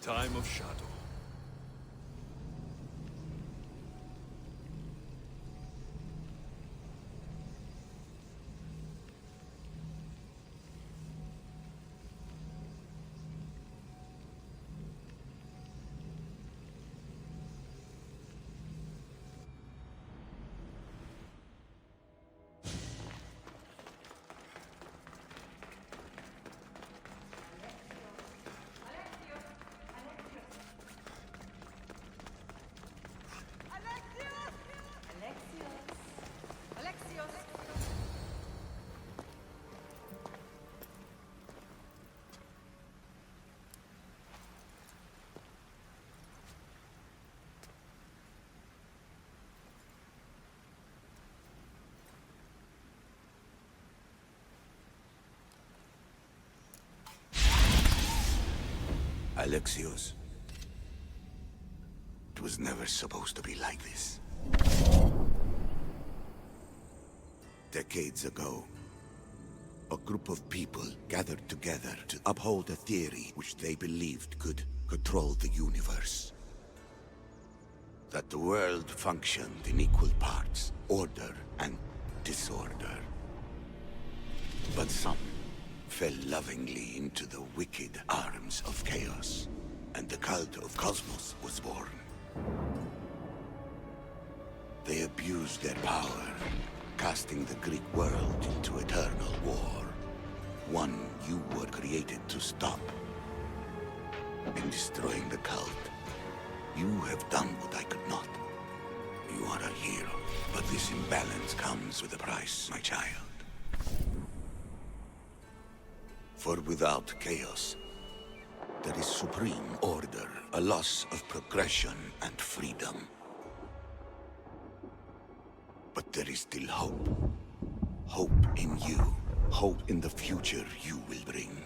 time of shadow. Alexios! Alexios. It was never supposed to be like this. Decades ago, a group of people gathered together to uphold a theory which they believed could control the universe. That the world functioned in equal parts, order and disorder. But some fell lovingly into the wicked arms of chaos, and the cult of Cosmos was born. They abused their power, casting the Greek world into eternal war. One you were created to stop. In destroying the cult, you have done what I could not. You are a hero, but this imbalance comes with a price, my child. For without chaos, there is supreme order, a loss of progression and freedom. But there is still hope. Hope in you. Hope in the future you will bring.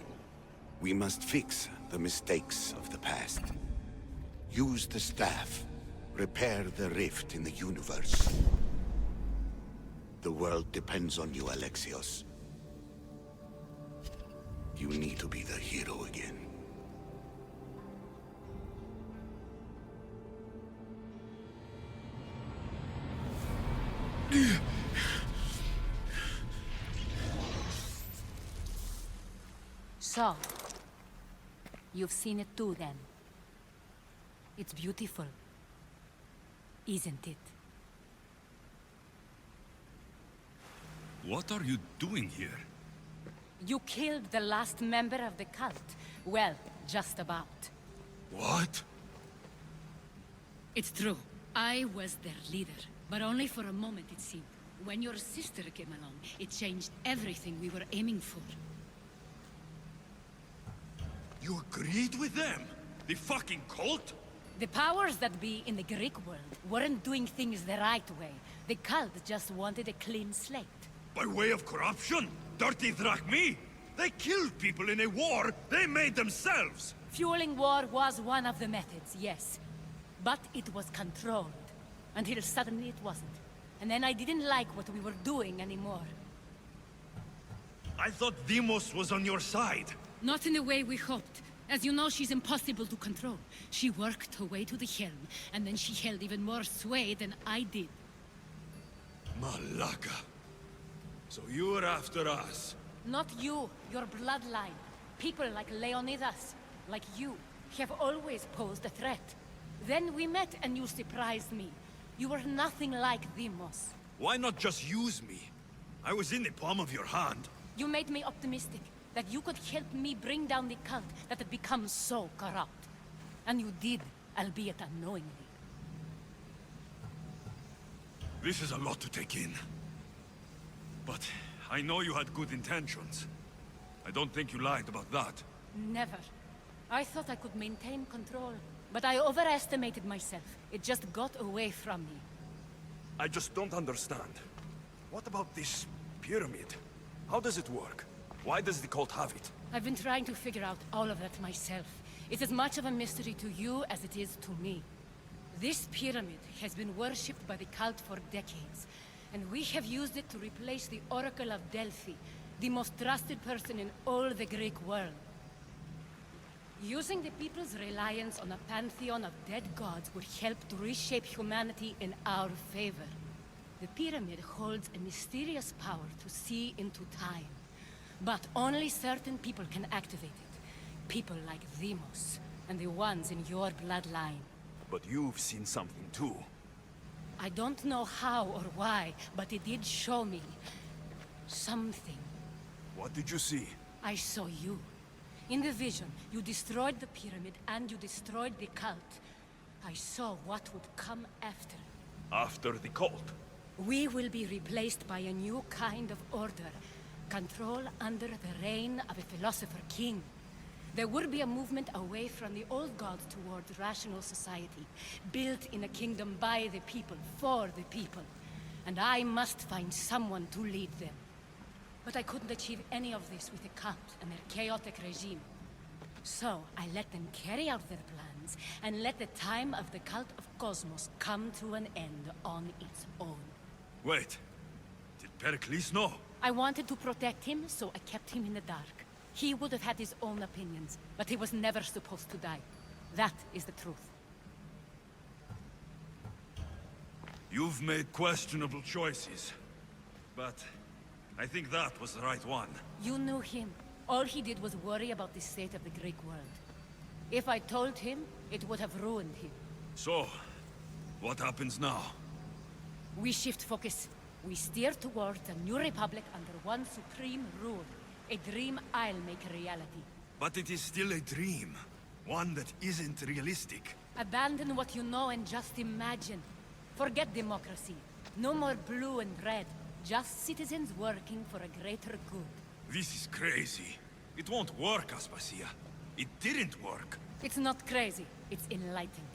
We must fix the mistakes of the past. Use the staff. Repair the rift in the universe. The world depends on you, Alexios. You need to be the hero again. So, you've seen it too then. It's beautiful, isn't it? What are you doing here? You killed the last member of the cult. Well, just about. What? It's true. I was their leader, but only for a moment it seemed. When your sister came along, it changed everything we were aiming for. You agreed with them? The fucking cult? The powers that be in the Greek world weren't doing things the right way. The cult just wanted a clean slate. By way of corruption? Dirty drachmi? They killed people in a war they made themselves! Fueling war was one of the methods, yes. But it was controlled. Until suddenly it wasn't. And then I didn't like what we were doing anymore. I thought Deimos was on your side. Not in the way we hoped. As you know, she's impossible to control. She worked her way to the helm, and then she held even more sway than I did. Malaka. So you were after us? Not you, your bloodline. People like Leonidas, like you, have always posed a threat. Then we met and you surprised me. You were nothing like Deimos. Why not just use me? I was in the palm of your hand. You made me optimistic that you could help me bring down the cult that had become so corrupt. And you did, albeit unknowingly. This is a lot to take in. But I know you had good intentions. I don't think you lied about that. Never. I thought I could maintain control, but I overestimated myself. It just got away from me. I just don't understand. What about this pyramid? How does it work? Why does the cult have it? I've been trying to figure out all of that myself. It's as much of a mystery to you as it is to me. This pyramid has been worshipped by the cult for decades, and we have used it to replace the Oracle of Delphi, the most trusted person in all the Greek world. Using the people's reliance on a pantheon of dead gods would help to reshape humanity in our favor. The pyramid holds a mysterious power to see into time. But only certain people can activate it. People like Demos, and the ones in your bloodline. But you've seen something too. I don't know how or why, but it did show me something. What did you see? I saw you. In the vision, you destroyed the pyramid and you destroyed the cult. I saw what would come after. After the cult? We will be replaced by a new kind of order. Control under the reign of a philosopher king. There will be a movement away from the old gods toward rational society, built in a kingdom by the people, for the people. And I must find someone to lead them. But I couldn't achieve any of this with the cult and their chaotic regime. So I let them carry out their plans, and let the time of the cult of Cosmos come to an end on its own. Wait. Did Pericles know? I wanted to protect him, so I kept him in the dark. He would have had his own opinions, but he was never supposed to die. That is the truth. You've made questionable choices. But I think that was the right one. You knew him. All he did was worry about the state of the Greek world. If I told him, it would have ruined him. So, what happens now? We shift focus. We steer towards a new republic under one supreme rule. A dream I'll make a reality. But it is still a dream. One that isn't realistic. Abandon what you know and just imagine. Forget democracy. No more blue and red. Just citizens working for a greater good. This is crazy. It won't work, Aspasia. It didn't work. It's not crazy. It's enlightened.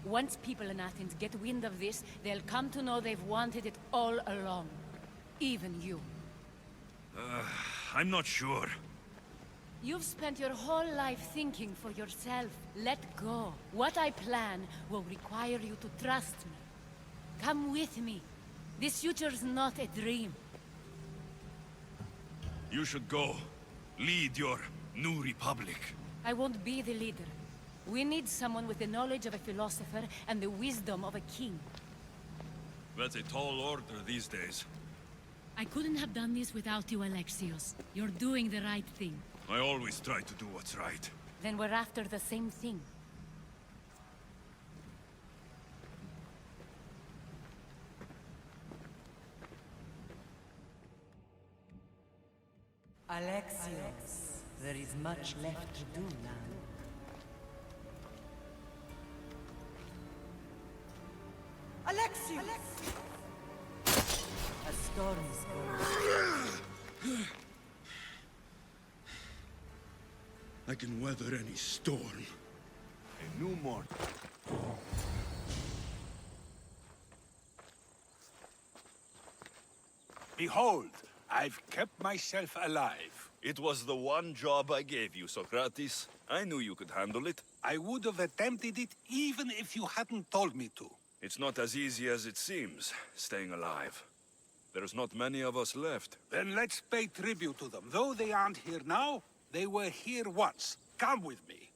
Once people in Athens get wind of this, they'll come to know they've wanted it all along. Even you. I'm not sure. You've spent your whole life thinking for yourself. Let go. What I plan will require you to trust me. Come with me. This future's not a dream. You should go. Lead your new republic. I won't be the leader. We need someone with the knowledge of a philosopher and the wisdom of a king. That's a tall order these days. I couldn't have done this without you, Alexios. You're doing the right thing. I always try to do what's right. Then we're after the same thing. Alexios, there is much left to do now. Alexios! A storm is brewing. I can weather any storm. A new morning. Behold, I've kept myself alive. It was the one job I gave you, Socrates. I knew you could handle it. I would have attempted it even if you hadn't told me to. It's not as easy as it seems, staying alive. There's not many of us left. Then let's pay tribute to them. Though they aren't here now, they were here once. Come with me.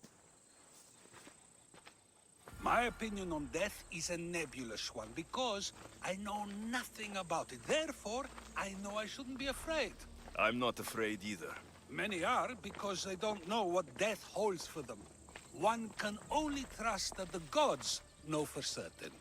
My opinion on death is a nebulous one, because I know nothing about it. Therefore, I know I shouldn't be afraid. I'm not afraid either. Many are, because they don't know what death holds for them. One can only trust that the gods know for certain.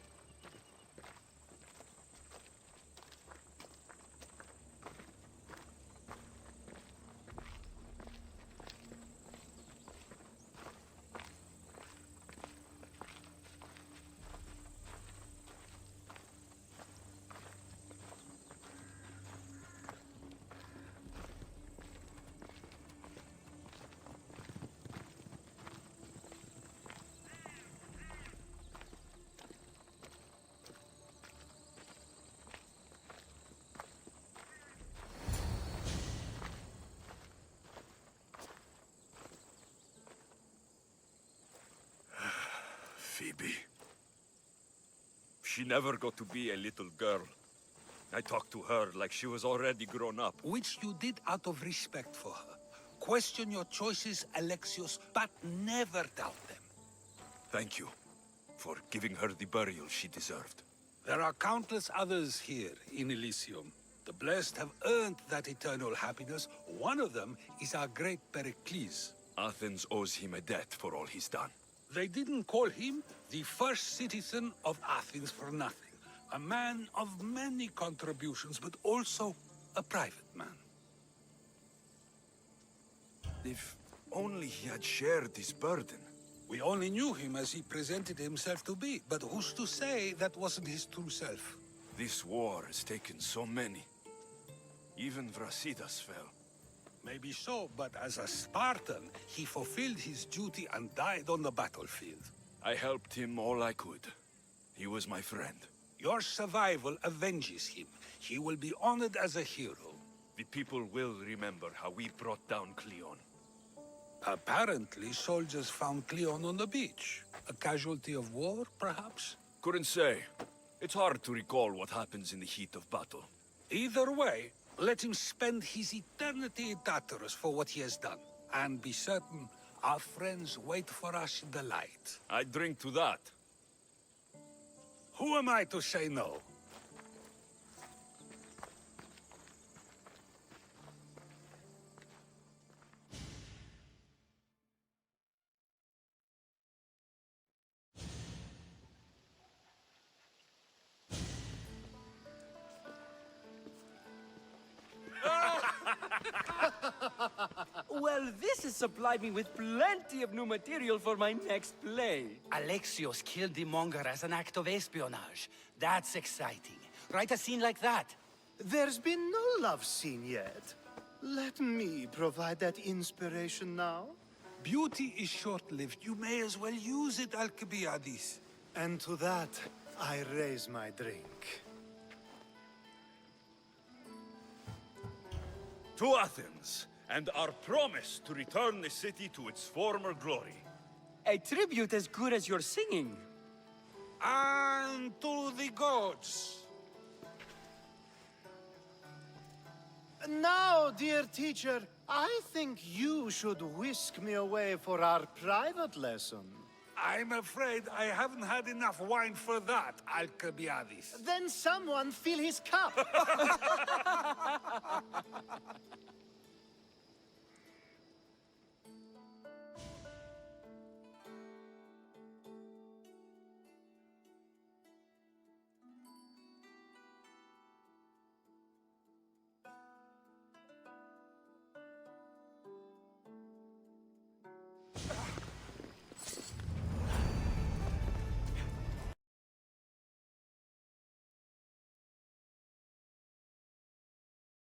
Phoebe. She never got to be a little girl. I talked to her like she was already grown up. Which you did out of respect for her. Question your choices, Alexios, but never doubt them. Thank you for giving her the burial she deserved. There are countless others here in Elysium. The blessed have earned that eternal happiness. One of them is our great Pericles. Athens owes him a debt for all he's done. They didn't call him the first citizen of Athens for nothing. A man of many contributions, but also a private man. If only he had shared this burden. We only knew him as he presented himself to be, but who's to say that wasn't his true self? This war has taken so many. Even Brasidas fell. Maybe so, but as a Spartan, he fulfilled his duty and died on the battlefield. I helped him all I could. He was my friend. Your survival avenges him. He will be honored as a hero. The people will remember how we brought down Cleon. Apparently, soldiers found Cleon on the beach. A casualty of war, perhaps? Couldn't say. It's hard to recall what happens in the heat of battle. Either way, let him spend his eternity in Tartarus for what he has done. And be certain, our friends wait for us in the light. I drink to that. Who am I to say no? Well, this has supplied me with plenty of new material for my next play. Alexios killed the monger as an act of espionage. That's exciting. Write a scene like that. There's been no love scene yet. Let me provide that inspiration now. Beauty is short-lived. You may as well use it, Alcibiades. And to that, I raise my drink. To Athens, and our promise to return the city to its former glory. A tribute as good as your singing. And to the gods. Now, dear teacher, I think you should whisk me away for our private lesson. I'm afraid I haven't had enough wine for that, Alcibiades. Then someone fill his cup.